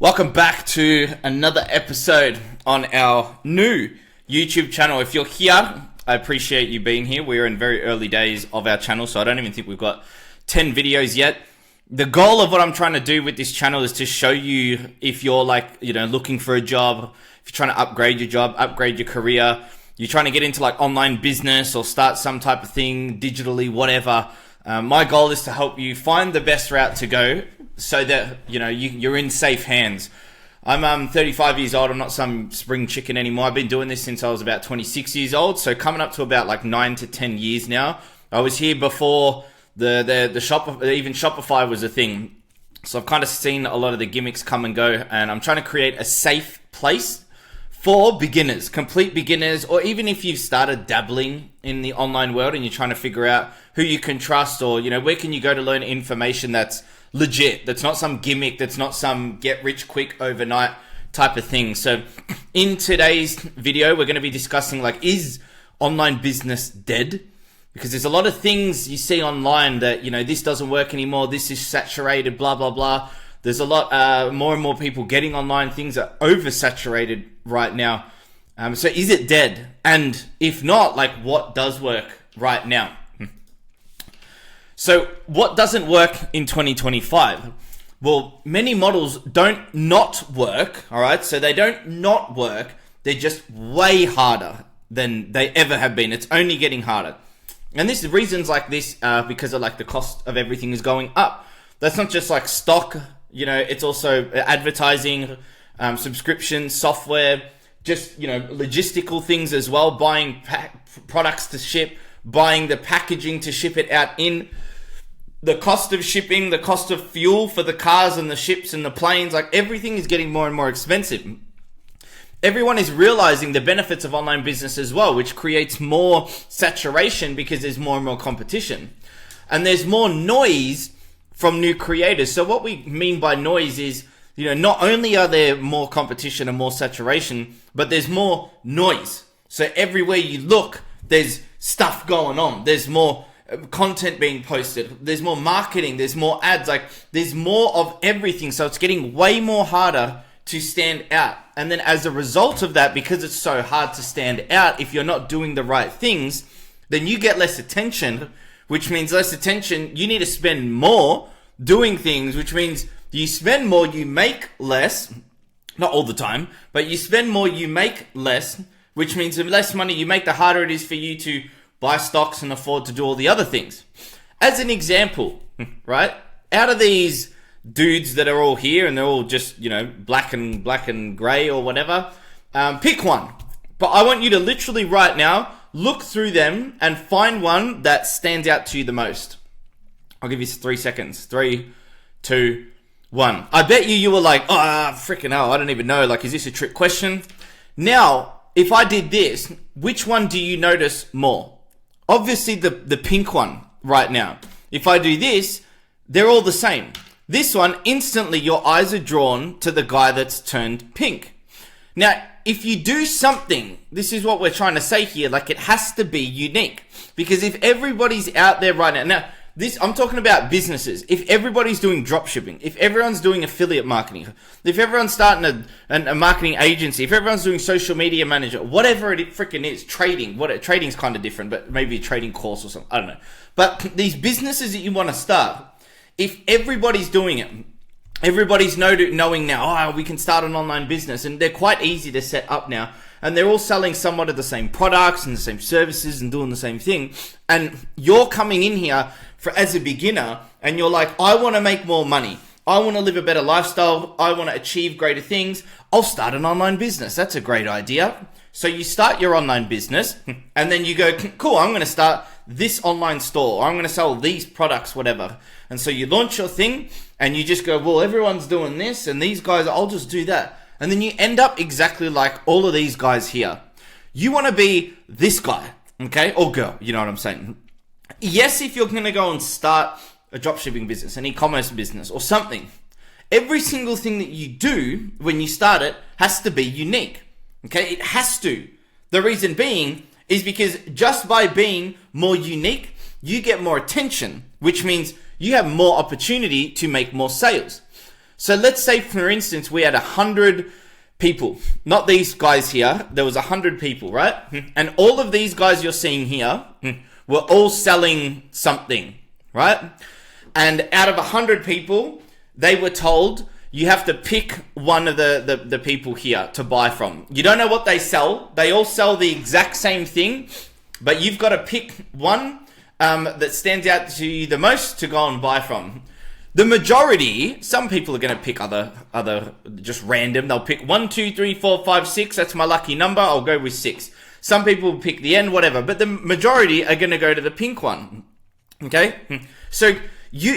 Welcome back to another episode on our new YouTube channel. If you're here, I appreciate you being here. We're in very early days of our channel, so I don't even think we've got 10 videos yet. The goal of what I'm trying to do with this channel is to show you if you're looking for a job, if you're trying to upgrade your job, upgrade your career, you're trying to get into like online business or start some type of thing digitally, whatever. My goal is to help you find the best route to go so that you're in safe hands. I'm 35 years old. I'm not some spring chicken anymore. I've been doing this since I was about 26 years old, so coming up to about like 9 to 10 years now. I was here before the shop, even Shopify was a thing. So I've kind of seen a lot of the gimmicks come and go, and I'm trying to create a safe place for beginners, complete beginners, or even if you've started dabbling in the online world and you're trying to figure out who you can trust, or where can you go to learn information that's legit, that's not some gimmick, that's not some get rich quick overnight type of thing. So in today's video, we're going to be discussing is online business dead? Because there's a lot of things you see online that, this doesn't work anymore, this is saturated, blah, blah, blah. There's a lot, more and more people getting online. Things are oversaturated right now. So is it dead? And if not, what does work right now? So what doesn't work in 2025? Well, many models don't not work, all right? So they don't not work. They're just way harder than they ever have been. It's only getting harder. And this reasons like this because of the cost of everything is going up. That's not just stock, it's also advertising, subscription, software, just, logistical things as well, buying products to ship, buying the packaging to ship it out in, the cost of shipping, the cost of fuel for the cars and the ships and the planes, everything is getting more and more expensive. Everyone is realizing the benefits of online business as well, which creates more saturation because there's more and more competition. And there's more noise from new creators. So what we mean by noise is, not only are there more competition and more saturation, but there's more noise. So everywhere you look, there's stuff going on. There's more content being posted. There's more marketing. There's more ads. There's more of everything. So it's getting way more harder to stand out. And then as a result of that, because it's so hard to stand out, if you're not doing the right things, then you get less attention, which means less attention. You need to spend more doing things, which means you spend more, you make less. Not all the time, but you spend more, you make less, which means the less money you make, the harder it is for you to buy stocks and afford to do all the other things. As an example, right? Out of these dudes that are all here and they're all just, black and gray or whatever, pick one. But I want you to literally right now look through them and find one that stands out to you the most. I'll give you 3 seconds. 3, 2, 1. I bet you were like, freaking hell, I don't even know. Is this a trick question? Now, if I did this, which one do you notice more? Obviously the pink one right now. If I do this, they're all the same. This one, instantly your eyes are drawn to the guy that's turned pink. Now, if you do something, this is what we're trying to say here, it has to be unique. Because if everybody's out there right now, I'm talking about businesses. If everybody's doing drop shipping, if everyone's doing affiliate marketing, if everyone's starting a marketing agency, if everyone's doing social media manager, whatever it freaking is, trading's kind of different, but maybe a trading course or something, I don't know. But these businesses that you want to start, if everybody's doing it, everybody's knowing now, we can start an online business, and they're quite easy to set up now. And they're all selling somewhat of the same products and the same services and doing the same thing. And you're coming in here as a beginner and you're like, I want to make more money. I want to live a better lifestyle. I want to achieve greater things. I'll start an online business. That's a great idea. So you start your online business and then you go, cool, I'm going to start this online store. Or I'm going to sell these products, whatever. And so you launch your thing and you just go, well, everyone's doing this and these guys, I'll just do that. And then you end up exactly like all of these guys here. You want to be this guy, okay? Or girl, you know what I'm saying? Yes, if you're going to go and start a dropshipping business, an e-commerce business or something, every single thing that you do when you start it has to be unique, okay? It has to. The reason being is because just by being more unique, you get more attention, which means you have more opportunity to make more sales. So let's say, for instance, we had 100 people, not these guys here. There was 100 people, right? And all of these guys you're seeing here were all selling something, right? And out of 100 people, they were told you have to pick one of the people here to buy from. You don't know what they sell. They all sell the exact same thing, but you've got to pick one that stands out to you the most to go and buy from. The majority, some people are going to pick other just random. They'll pick 1, 2, 3, 4, 5, 6. That's my lucky number. I'll go with 6. Some people will pick the end, whatever. But the majority are going to go to the pink one. Okay? So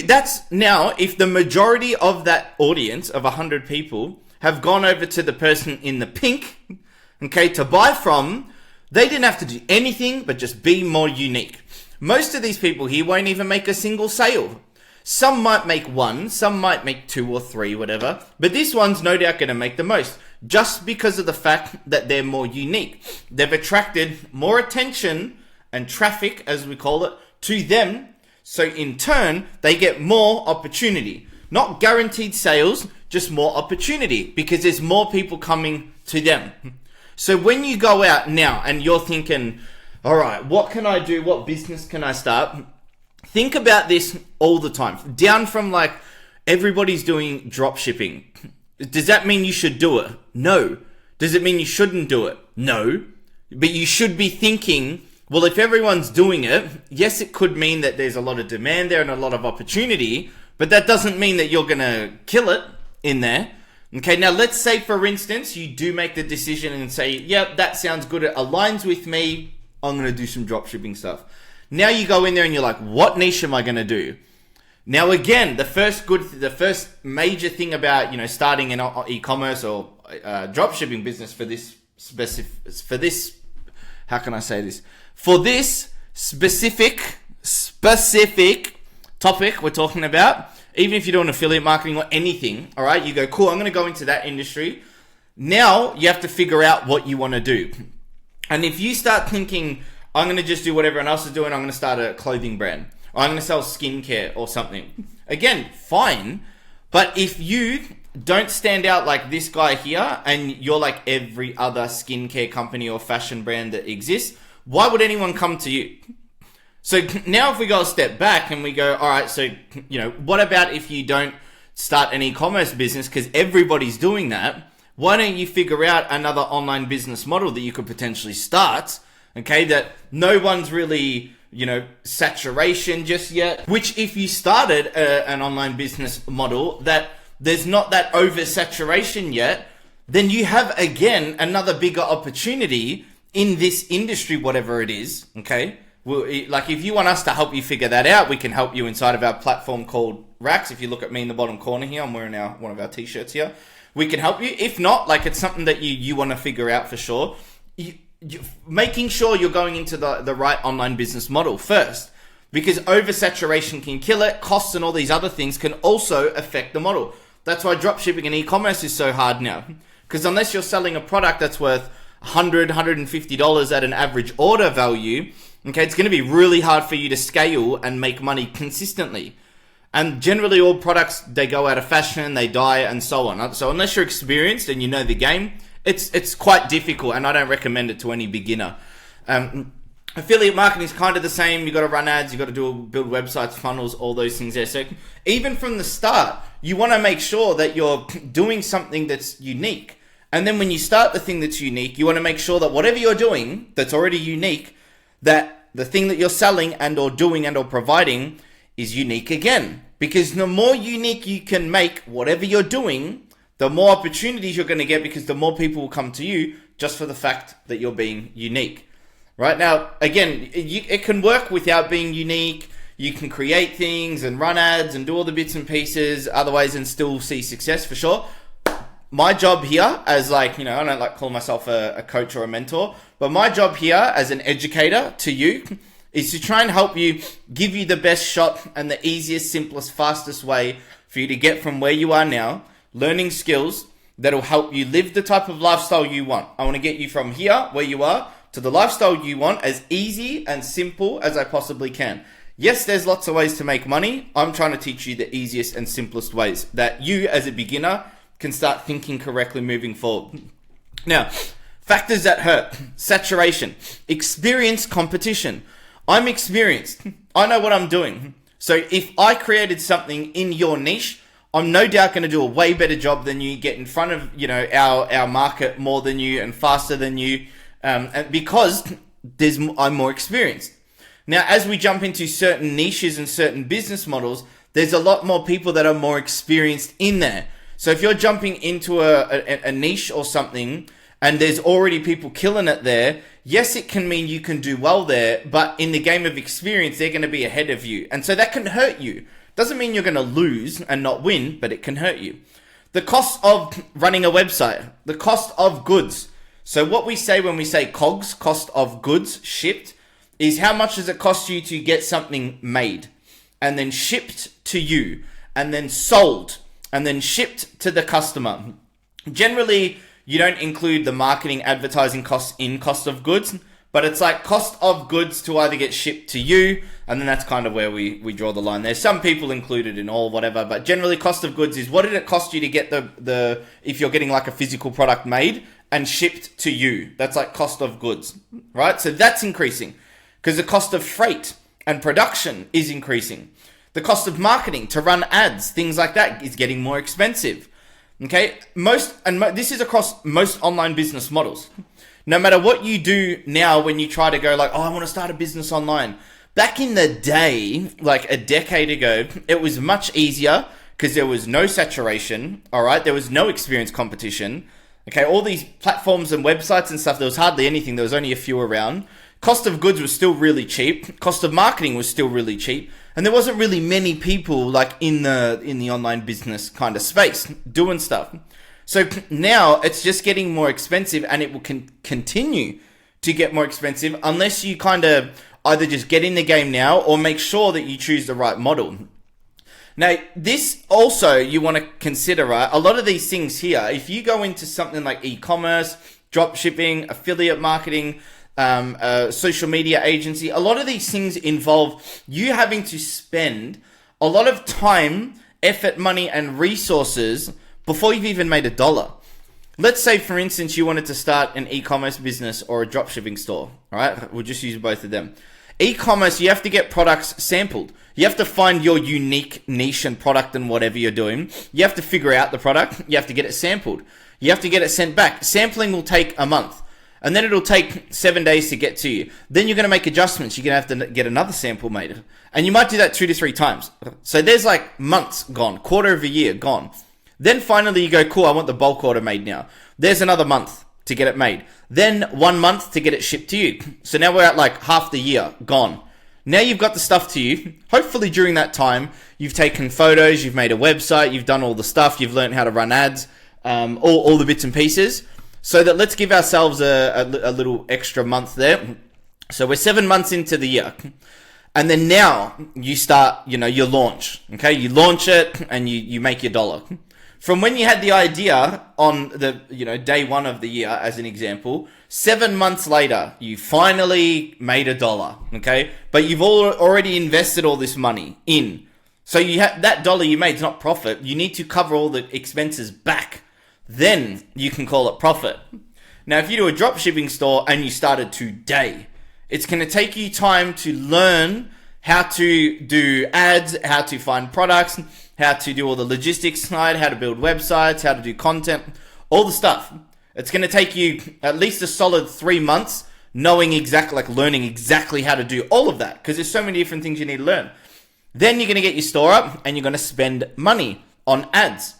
that's now, if the majority of that audience of 100 people have gone over to the person in the pink, okay, to buy from, they didn't have to do anything but just be more unique. Most of these people here won't even make a single sale. Some might make 1, some might make 2 or 3, whatever. But this one's no doubt going to make the most, just because of the fact that they're more unique. They've attracted more attention and traffic, as we call it, to them. So in turn, they get more opportunity. Not guaranteed sales, just more opportunity, because there's more people coming to them. So when you go out now and you're thinking, all right, what can I do? What business can I start? Think about this all the time. Down from like, everybody's doing drop shipping. Does that mean you should do it? No. Does it mean you shouldn't do it? No. But you should be thinking, well, if everyone's doing it, yes, it could mean that there's a lot of demand there and a lot of opportunity, but that doesn't mean that you're going to kill it in there. Okay, now let's say, for instance, you do make the decision and say, yeah, that sounds good. It aligns with me. I'm going to do some drop shipping stuff. Now you go in there and you're like, what niche am I going to do? Now, again, the first major thing about, starting an e-commerce or drop shipping business for this specific topic we're talking about, even if you're doing affiliate marketing or anything, all right, you go, cool, I'm going to go into that industry. Now you have to figure out what you want to do. And if you start thinking, I'm going to just do what everyone else is doing, I'm going to start a clothing brand, or I'm going to sell skincare or something. Again, fine. But if you don't stand out like this guy here, and you're like every other skincare company or fashion brand that exists, why would anyone come to you? So now if we go a step back and we go, all right, so, what about if you don't start an e-commerce business because everybody's doing that? Why don't you figure out another online business model that you could potentially start? Okay, that no one's really, saturation just yet. Which if you started an online business model that there's not that oversaturation yet, then you have, again, another bigger opportunity in this industry, whatever it is, okay? Like if you want us to help you figure that out, we can help you inside of our platform called Racks. If you look at me in the bottom corner here, I'm wearing one of our t-shirts here. We can help you. If not, like it's something that you want to figure out for sure. Making sure you're going into the right online business model first, because oversaturation can kill it. Costs and all these other things can also affect the model. That's why dropshipping and e-commerce is so hard now, because unless you're selling a product that's worth $100, $150 at an average order value, okay, it's going to be really hard for you to scale and make money consistently. And generally all products, they go out of fashion, they die, and so on. So unless you're experienced and you know the game, it's quite difficult, and I don't recommend it to any beginner. Affiliate marketing is kind of the same. You got to run ads, you got to build websites, funnels, all those things there. So even from the start, you want to make sure that you're doing something that's unique. And then when you start the thing that's unique, you want to make sure that whatever you're doing that's already unique, that the thing that you're selling and or doing and or providing is unique again. Because the more unique you can make whatever you're doing, the more opportunities you're going to get, because the more people will come to you just for the fact that you're being unique. Right now, again, it can work without being unique. You can create things and run ads and do all the bits and pieces otherwise and still see success for sure. My job here as I don't like call myself a coach or a mentor, but my job here as an educator to you is to try and help you, give you the best shot and the easiest, simplest, fastest way for you to get from where you are now, learning skills that'll help you live the type of lifestyle you want. I want to get you from here, where you are, to the lifestyle you want as easy and simple as I possibly can. Yes, there's lots of ways to make money. I'm trying to teach you the easiest and simplest ways that you as a beginner can start thinking correctly moving forward. Now, factors that hurt: saturation, experience, competition. I'm experienced. I know what I'm doing. So if I created something in your niche, I'm no doubt going to do a way better job than you, get in front of, our market more than you and faster than you, because I'm more experienced. Now, as we jump into certain niches and certain business models, there's a lot more people that are more experienced in there. So if you're jumping into a niche or something and there's already people killing it there, yes, it can mean you can do well there, but in the game of experience, they're going to be ahead of you. And so that can hurt you. Doesn't mean you're going to lose and not win, but it can hurt you. The cost of running a website, the cost of goods. So what we say when we say COGS, cost of goods shipped, is how much does it cost you to get something made and then shipped to you and then sold and then shipped to the customer. Generally, you don't include the marketing advertising costs in cost of goods, but it's like cost of goods to either get shipped to you, and then that's kind of where we draw the line. There's some people included in all, whatever, but generally cost of goods is what did it cost you to get the if you're getting like a physical product made and shipped to you. That's like cost of goods, right? So that's increasing because the cost of freight and production is increasing. The cost of marketing to run ads, things like that, is getting more expensive. Okay, this is across most online business models. No matter what you do now, when you try to go like, oh, I want to start a business online. Back in the day, like a decade ago, it was much easier because there was no saturation. All right, there was no experience competition. Okay, all these platforms and websites and stuff, there was hardly anything. There was only a few around. Cost of goods was still really cheap. Cost of marketing was still really cheap. And there wasn't really many people like in the online business kind of space doing stuff. So now it's just getting more expensive, and it will continue to get more expensive unless you kind of either just get in the game now or make sure that you choose the right model. Now, this also you want to consider, right? A lot of these things here, if you go into something like e-commerce, drop shipping, affiliate marketing, social media agency, a lot of these things involve you having to spend a lot of time, effort, money, and resources before you've even made $1. Let's say, for instance, you wanted to start an e-commerce business or a drop shipping store. All right, we'll just use both of them. E-commerce, you have to get products sampled. You have to find your unique niche and product and whatever you're doing. You have to figure out the product. You have to get it sampled. You have to get it sent back. Sampling will take a month. And then it'll take 7 days to get to you. Then you're going to make adjustments. You're going to have to get another sample made. And you might do that 2 to 3 times. So there's like months gone, quarter of a year gone. Then finally you go, cool, I want the bulk order made now. There's another month to get it made. Then 1 month to get it shipped to you. So now we're at like half the year gone. Now you've got the stuff to you. Hopefully during that time, you've taken photos, you've made a website, you've done all the stuff, you've learned how to run ads, all the bits and pieces. So that let's give ourselves a little extra month there. So we're 7 months into the year. And then now you start, your launch. Okay, you launch it and you make your $1. From when you had the idea on the, day one of the year, as an example, 7 months later, you finally made $1. Okay, but you've already invested all this money in. So you have that $1 you made is not profit. You need to cover all the expenses back. Then you can call it profit. Now, if you do a drop shipping store and you started today, it's going to take you time to learn how to do ads, how to find products, how to do all the logistics side, how to build websites, how to do content, all the stuff. It's going to take you at least a solid 3 months knowing exactly, learning exactly how to do all of that, because there's so many different things you need to learn. Then you're going to get your store up and you're going to spend money on ads.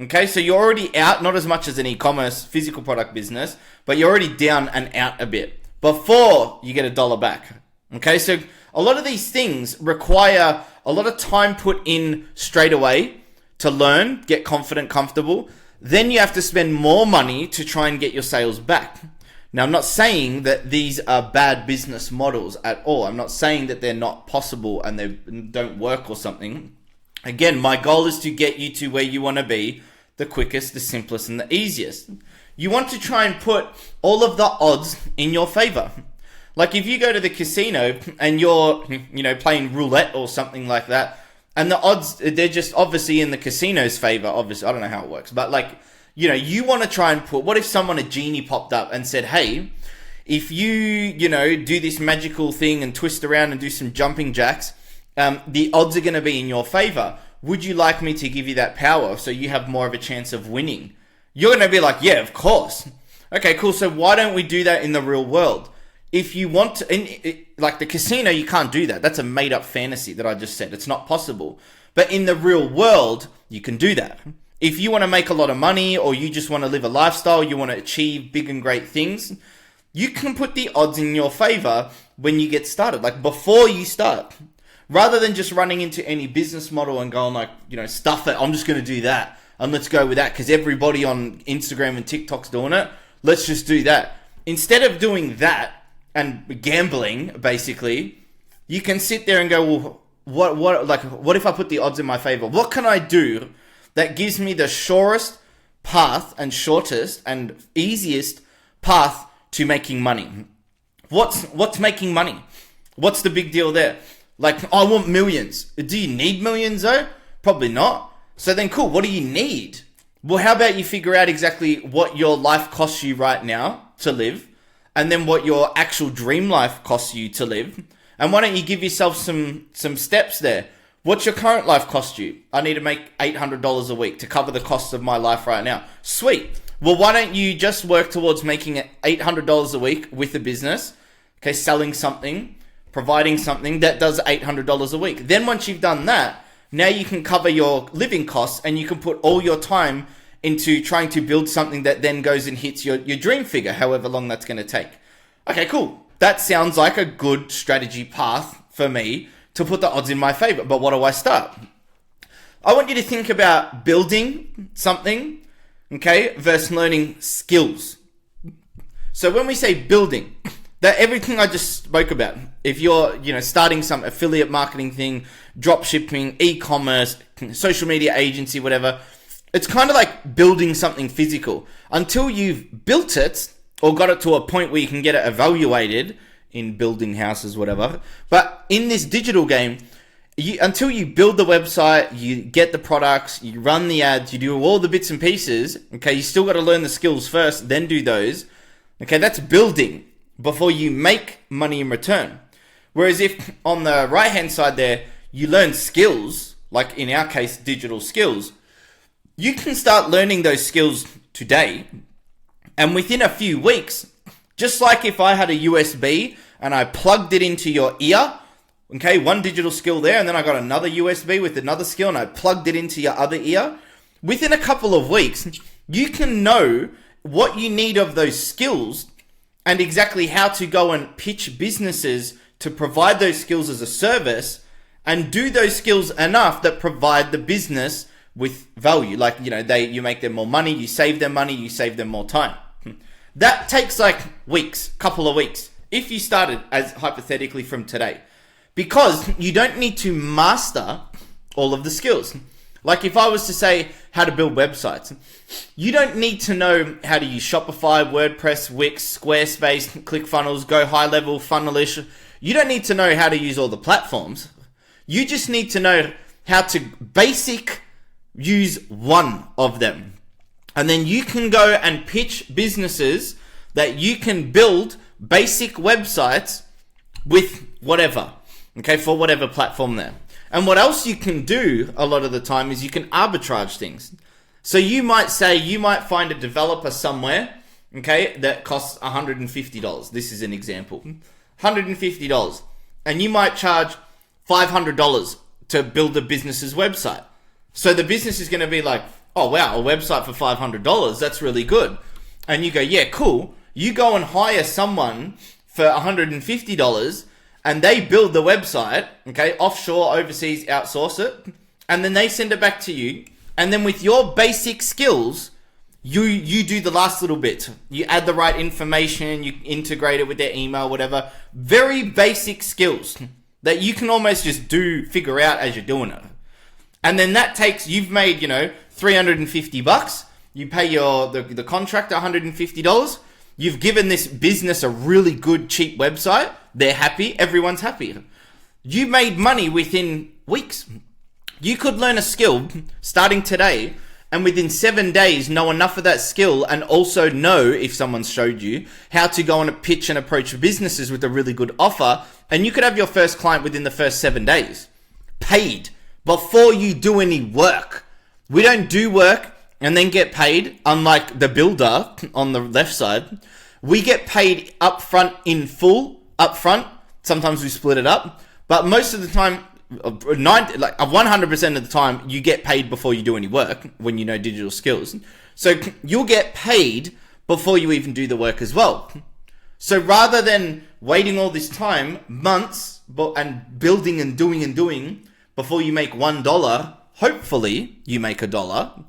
Okay, so you're already out, not as much as an e-commerce physical product business, but you're already down and out a bit before you get $1 back. Okay, so a lot of these things require a lot of time put in straight away to learn, get confident, comfortable. Then you have to spend more money to try and get your sales back. Now, I'm not saying that these are bad business models at all. I'm not saying that they're not possible and they don't work or something. Again, my goal is to get you to where you want to be, the quickest, the simplest, and the easiest. You want to try and put all of the odds in your favor. Like if you go to the casino and you're, playing roulette or something like that, and the odds, they're just obviously in the casino's favor. Obviously, I don't know how it works, but like, you want to try and what if a genie popped up and said, hey, if you, do this magical thing and twist around and do some jumping jacks, the odds are going to be in your favor. Would you like me to give you that power so you have more of a chance of winning? You're going to be like, yeah, of course. Okay, cool. So why don't we do that in the real world? If you want to, like the casino, you can't do that. That's a made up fantasy that I just said. It's not possible. But in the real world, you can do that. If you want to make a lot of money, or you just want to live a lifestyle, you want to achieve big and great things, you can put the odds in your favor when you get started, like before you start. Rather than just running into any business model and going like, stuff it, I'm just going to do that. And let's go with that because everybody on Instagram and TikTok's doing it. Let's just do that. Instead of doing that and gambling, basically, you can sit there and go, well, what if I put the odds in my favor? What can I do that gives me the surest path and shortest and easiest path to making money? What's making money? What's the big deal there? Like, I want millions. Do you need millions though? Probably not. So then cool, what do you need? Well, how about you figure out exactly what your life costs you right now to live, and then what your actual dream life costs you to live. And why don't you give yourself some steps there? What's your current life cost you? I need to make $800 a week to cover the costs of my life right now. Sweet. Well, why don't you just work towards making $800 a week with a business, okay, selling something, providing something that does $800 a week. Then once you've done that, now you can cover your living costs and you can put all your time into trying to build something that then goes and hits your dream figure, however long that's going to take. Okay, cool. That sounds like a good strategy path for me to put the odds in my favor. But what do I start? I want you to think about building something, okay, versus learning skills. So when we say building, that everything I just spoke about, if you're, starting some affiliate marketing thing, drop shipping, e-commerce, social media agency, whatever, it's kind of like building something physical. Until you've built it or got it to a point where you can get it evaluated in building houses, whatever. But in this digital game, until you build the website, you get the products, you run the ads, you do all the bits and pieces, okay, you still got to learn the skills first, then do those. Okay, that's building before you make money in return. Whereas if on the right hand side there, you learn skills, like in our case, digital skills, you can start learning those skills today. And within a few weeks, just like if I had a USB and I plugged it into your ear, okay, one digital skill there, and then I got another USB with another skill and I plugged it into your other ear, within a couple of weeks, you can know what you need of those skills and exactly how to go and pitch businesses to provide those skills as a service and do those skills enough that provide the business with value. Like, you make them more money, you save them money, you save them more time. That takes like weeks, couple of weeks, if you started as hypothetically from today, because you don't need to master all of the skills. Like if I was to say how to build websites, you don't need to know how to use Shopify, WordPress, Wix, Squarespace, ClickFunnels, Go High Level, Funnelish. You don't need to know how to use all the platforms. You just need to know how to use one of them. And then you can go and pitch businesses that you can build basic websites with whatever, okay, for whatever platform there. And what else you can do a lot of the time is you can arbitrage things. So you might find a developer somewhere, okay, that costs $150. This is an example. $150. And you might charge $500 to build a business's website. So the business is going to be like, oh wow, a website for $500, that's really good. And you go, yeah, cool. You go and hire someone for $150 and they build the website, okay, offshore, overseas, outsource it, and then they send it back to you. And then with your basic skills, you do the last little bit. You add the right information, you integrate it with their email, whatever. Very basic skills that you can almost just figure out as you're doing it. And then that takes, you've made, $350. You pay the contractor $150. You've given this business a really good, cheap website. They're happy. Everyone's happy. You made money within weeks. You could learn a skill starting today and within 7 days know enough of that skill and also know, if someone showed you, how to go on a pitch and approach businesses with a really good offer. And you could have your first client within the first 7 days. Paid. Before you do any work. We don't do work and then get paid, unlike the builder on the left side. We get paid upfront in full, upfront. Sometimes we split it up. But most of the time, 100% of the time, you get paid before you do any work when you know digital skills. So you'll get paid before you even do the work as well. So rather than waiting all this time, months, and building and doing before you make $1, hopefully you make $1.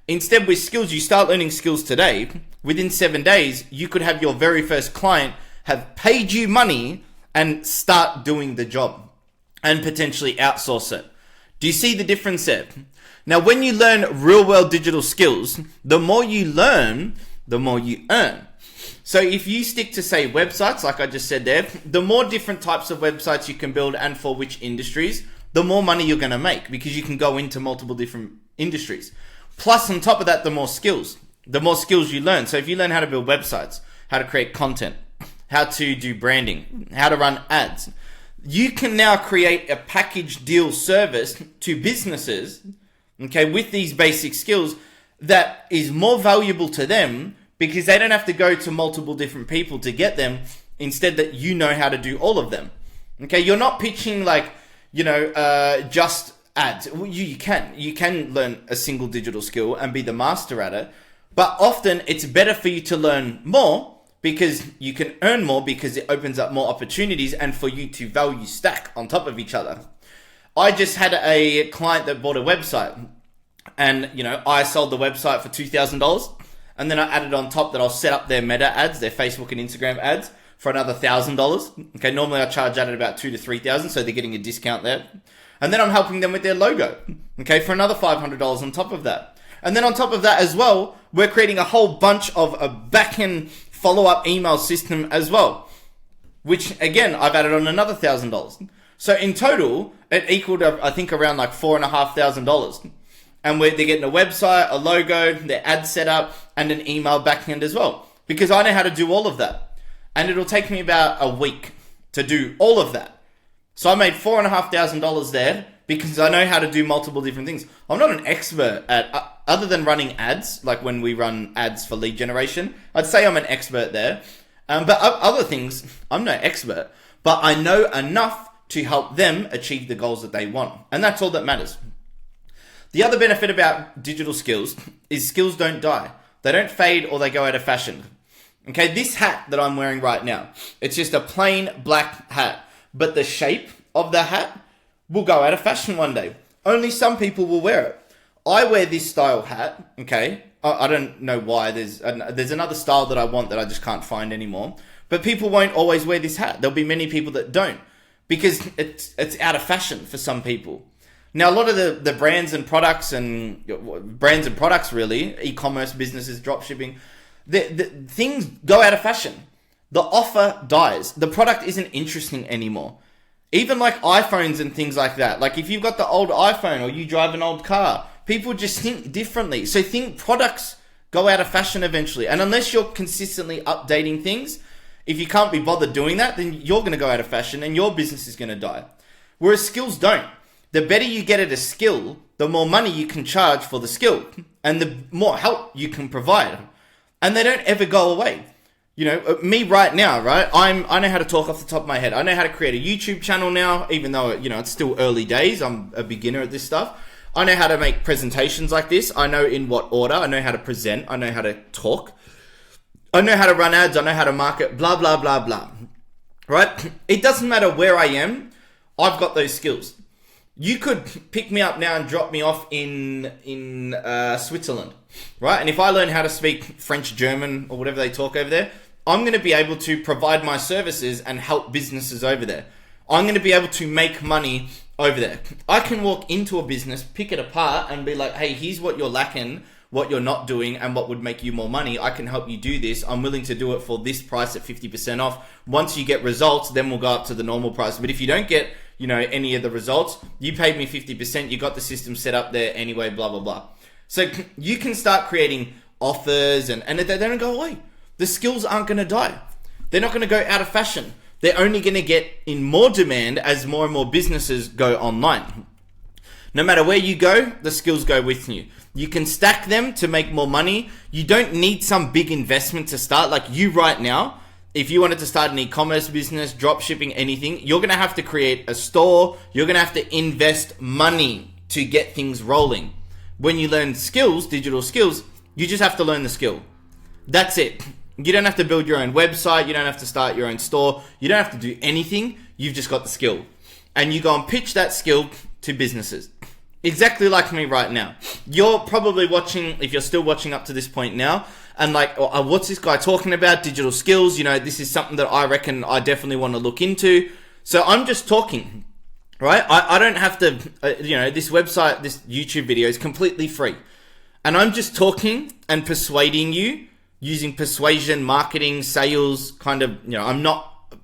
Instead, with skills, you start learning skills today. Within 7 days, you could have your very first client have paid you money and start doing the job and potentially outsource it. Do you see the difference there? Now, when you learn real world digital skills, the more you learn, the more you earn. So if you stick to, say, websites, like I just said there, the more different types of websites you can build and for which industries, the more money you're going to make because you can go into multiple different industries. Plus, on top of that, the more skills you learn. So if you learn how to build websites, how to create content, how to do branding, how to run ads, you can now create a package deal service to businesses, okay, with these basic skills that is more valuable to them because they don't have to go to multiple different people to get them. Instead, that you know how to do all of them. Okay, you're not pitching like, just ads. You can learn a single digital skill and be the master at it. But often it's better for you to learn more because you can earn more because it opens up more opportunities and for you to value stack on top of each other. I just had a client that bought a website and, I sold the website for $2,000 and then I added on top that I'll set up their meta ads, their Facebook and Instagram ads for another $1,000. Okay, normally I charge that at about $2,000 to $3,000, so they're getting a discount there. And then I'm helping them with their logo, okay, for another $500 on top of that. And then on top of that as well, we're creating a whole bunch of a back-end follow-up email system as well, which again, I've added on another $1,000. So in total, it equaled, I think, around like $4,500. And they're getting a website, a logo, their ad setup, and an email backend as well. Because I know how to do all of that. And it'll take me about a week to do all of that. So I made $4,500 there because I know how to do multiple different things. I'm not an expert at, other than running ads, like when we run ads for lead generation, I'd say I'm an expert there. But other things, I'm no expert. But I know enough to help them achieve the goals that they want. And that's all that matters. The other benefit about digital skills is skills don't die. They don't fade or they go out of fashion. Okay, this hat that I'm wearing right now, it's just a plain black hat. But the shape of the hat will go out of fashion one day. Only some people will wear it. I wear this style hat, okay? I don't know why. There's another style that I want that I just can't find anymore. But people won't always wear this hat. There'll be many people that don't because it's out of fashion for some people. Now, a lot of the brands and products really, e-commerce businesses, dropshipping, the things go out of fashion. The offer dies. The product isn't interesting anymore. Even like iPhones and things like that. Like if you've got the old iPhone or you drive an old car, people just think differently. So products go out of fashion eventually. And unless you're consistently updating things, if you can't be bothered doing that, then you're going to go out of fashion and your business is going to die. Whereas skills don't. The better you get at a skill, the more money you can charge for the skill and the more help you can provide. And they don't ever go away. Me right now, right? I know how to talk off the top of my head. I know how to create a YouTube channel now, even though, it's still early days. I'm a beginner at this stuff. I know how to make presentations like this. I know in what order. I know how to present. I know how to talk. I know how to run ads. I know how to market, blah, blah, blah, blah. Right? It doesn't matter where I am. I've got those skills. You could pick me up now and drop me off in Switzerland, right? And if I learn how to speak French, German, or whatever they talk over there, I'm going to be able to provide my services and help businesses over there. I'm going to be able to make money over there. I can walk into a business, pick it apart, and be like, hey, here's what you're lacking. what you're not doing and what would make you more money. I can help you do this. I'm willing to do it for this price at 50% off. Once you get results, then we'll go up to the normal price. But if you don't get, any of the results, you paid me 50%, you got the system set up there anyway, blah, blah, blah. So you can start creating offers and they don't go away. The skills aren't going to die. They're not going to go out of fashion. They're only going to get in more demand as more and more businesses go online. No matter where you go, the skills go with you. You can stack them to make more money. You don't need some big investment to start. Like you right now, if you wanted to start an e-commerce business, drop shipping, anything, you're going to have to create a store. You're going to have to invest money to get things rolling. When you learn skills, digital skills, you just have to learn the skill. That's it. You don't have to build your own website. You don't have to start your own store. You don't have to do anything. You've just got the skill. And you go and pitch that skill to businesses. Exactly like me right now. You're probably watching, if you're still watching up to this point now, and like, oh, what's this guy talking about? Digital skills. This is something that I reckon I definitely want to look into. So I'm just talking, right? I don't have to, this website, this YouTube video is completely free. And I'm just talking and persuading you using persuasion, marketing, sales, kind of, I'm not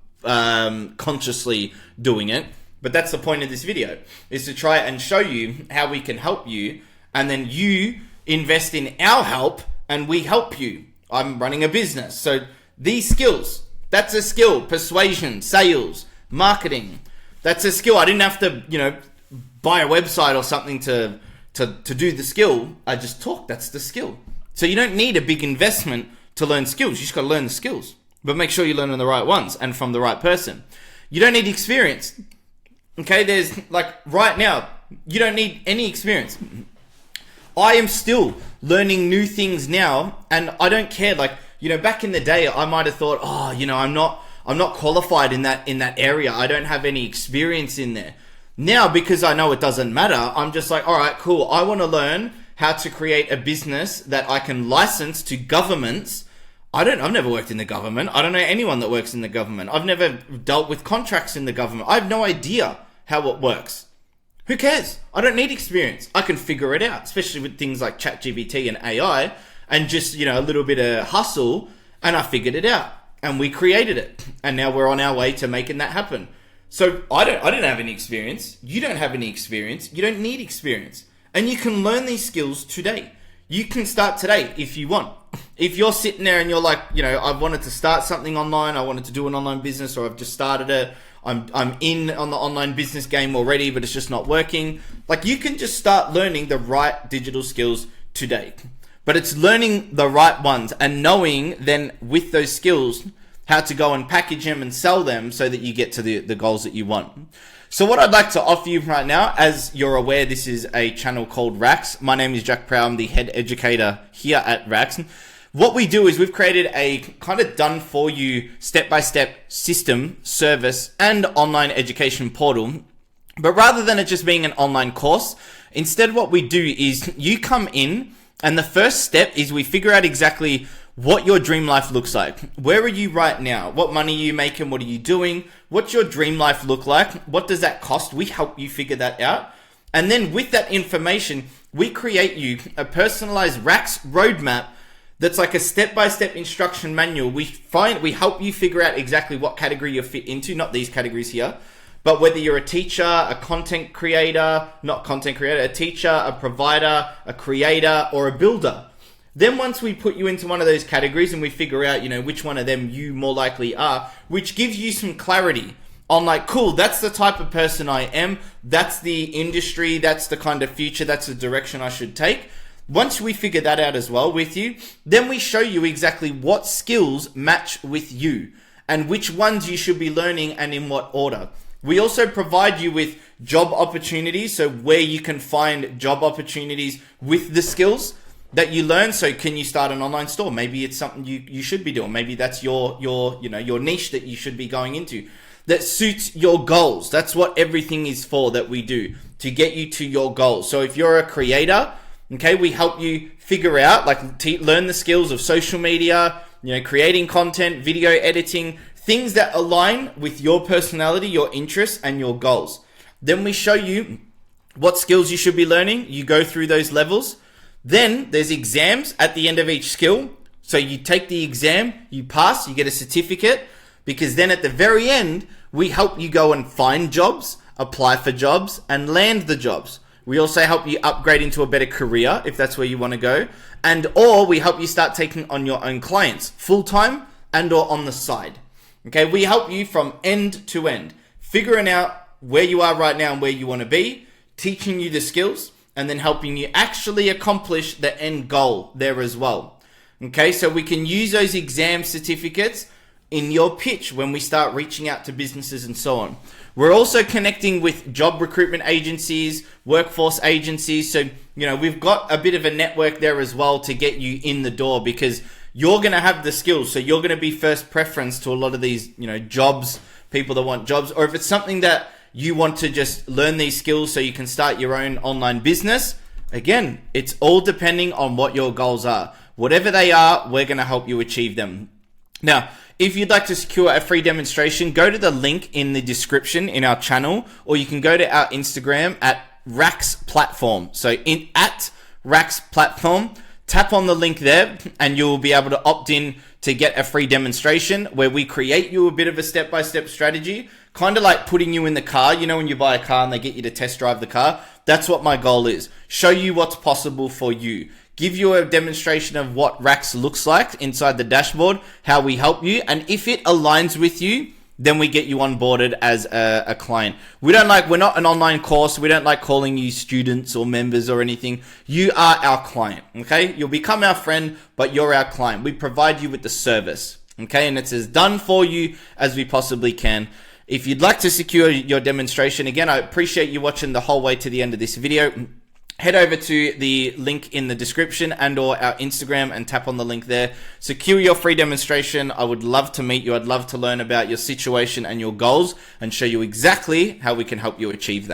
consciously doing it. But that's the point of this video, is to try and show you how we can help you. And then you invest in our help and we help you. I'm running a business. So these skills, that's a skill. Persuasion, sales, marketing. That's a skill. I didn't have to, buy a website or something to do the skill. I just talk. That's the skill. So you don't need a big investment to learn skills. You just got to learn the skills. But make sure you learn the right ones and from the right person. You don't need experience. Okay, there's right now, you don't need any experience. I am still learning new things now, and I don't care. Back in the day, I might have thought, I'm not qualified in that area. I don't have any experience in there. Now, because I know it doesn't matter, I'm just like, all right, cool. I want to learn how to create a business that I can license to governments. I've never worked in the government. I don't know anyone that works in the government. I've never dealt with contracts in the government. I have no idea how it works. Who cares? I don't need experience. I can figure it out, especially with things like ChatGPT and AI and just, a little bit of hustle, and I figured it out and we created it. And now we're on our way to making that happen. So I didn't have any experience. You don't have any experience. You don't need experience. And you can learn these skills today. You can start today if you want. If you're sitting there and you're like, I've wanted to start something online, I wanted to do an online business, or I've just started it, I'm in on the online business game already, but it's just not working. You can just start learning the right digital skills today. But it's learning the right ones and knowing then with those skills how to go and package them and sell them so that you get to the goals that you want. So what I'd like to offer you right now, as you're aware, this is a channel called Rax. My name is Jack Prow. I'm the head educator here at Rax. What we do is we've created a kind of done for you step-by-step system, service, and online education portal. But rather than it just being an online course, instead what we do is you come in and the first step is we figure out exactly what your dream life looks like. Where are you right now? What money are you making? What are you doing? What's your dream life look like? What does that cost? We help you figure that out. And then with that information, we create you a personalized Rax roadmap that's like a step-by-step instruction manual. We help you figure out exactly what category you fit into, not these categories here, but whether you're a teacher, a content creator, a teacher, a provider, a creator, or a builder. Then once we put you into one of those categories and we figure out, which one of them you more likely are, which gives you some clarity on cool, that's the type of person I am. That's the industry. That's the kind of future. That's the direction I should take. Once we figure that out as well with you, then we show you exactly what skills match with you and which ones you should be learning and in what order. We also provide you with job opportunities, so where you can find job opportunities with the skills that you learn. So can you start an online store? Maybe it's something you should be doing. Maybe that's your niche that you should be going into that suits your goals. That's what everything is for that we do, to get you to your goals. So if you're a creator, okay, we help you figure out, learn the skills of social media, creating content, video editing, things that align with your personality, your interests, and your goals. Then we show you what skills you should be learning. You go through those levels. Then there's exams at the end of each skill. So you take the exam, you pass, you get a certificate, because then at the very end, we help you go and find jobs, apply for jobs, and land the jobs. We also help you upgrade into a better career if that's where you want to go. Or we help you start taking on your own clients, full-time and or on the side. Okay, we help you from end to end, figuring out where you are right now and where you want to be, teaching you the skills, and then helping you actually accomplish the end goal there as well. Okay, so we can use those exam certificates in your pitch when we start reaching out to businesses and so on. We're also connecting with job recruitment agencies, workforce agencies. So, we've got a bit of a network there as well to get you in the door, because you're going to have the skills. So you're going to be first preference to a lot of these, jobs, people that want jobs. Or if it's something that you want to just learn these skills so you can start your own online business, again, it's all depending on what your goals are. Whatever they are, we're going to help you achieve them. Now, if you'd like to secure a free demonstration, go to the link in the description in our channel, or you can go to our Instagram at Rax Platform. So at Rax Platform, tap on the link there and you'll be able to opt in to get a free demonstration where we create you a bit of a step-by-step strategy, kind of like putting you in the car. When you buy a car and they get you to test drive the car, that's what my goal is. Show you what's possible for you. Give you a demonstration of what Rax looks like inside the dashboard, how we help you, and if it aligns with you, then we get you onboarded as a client. We're not an online course. We don't like calling you students or members or anything. You are our client, okay? You'll become our friend, but you're our client. We provide you with the service, okay? And it's as done for you as we possibly can. If you'd like to secure your demonstration, again, I appreciate you watching the whole way to the end of this video. Head over to the link in the description and or our Instagram and tap on the link there. Secure your free demonstration. I would love to meet you. I'd love to learn about your situation and your goals and show you exactly how we can help you achieve them.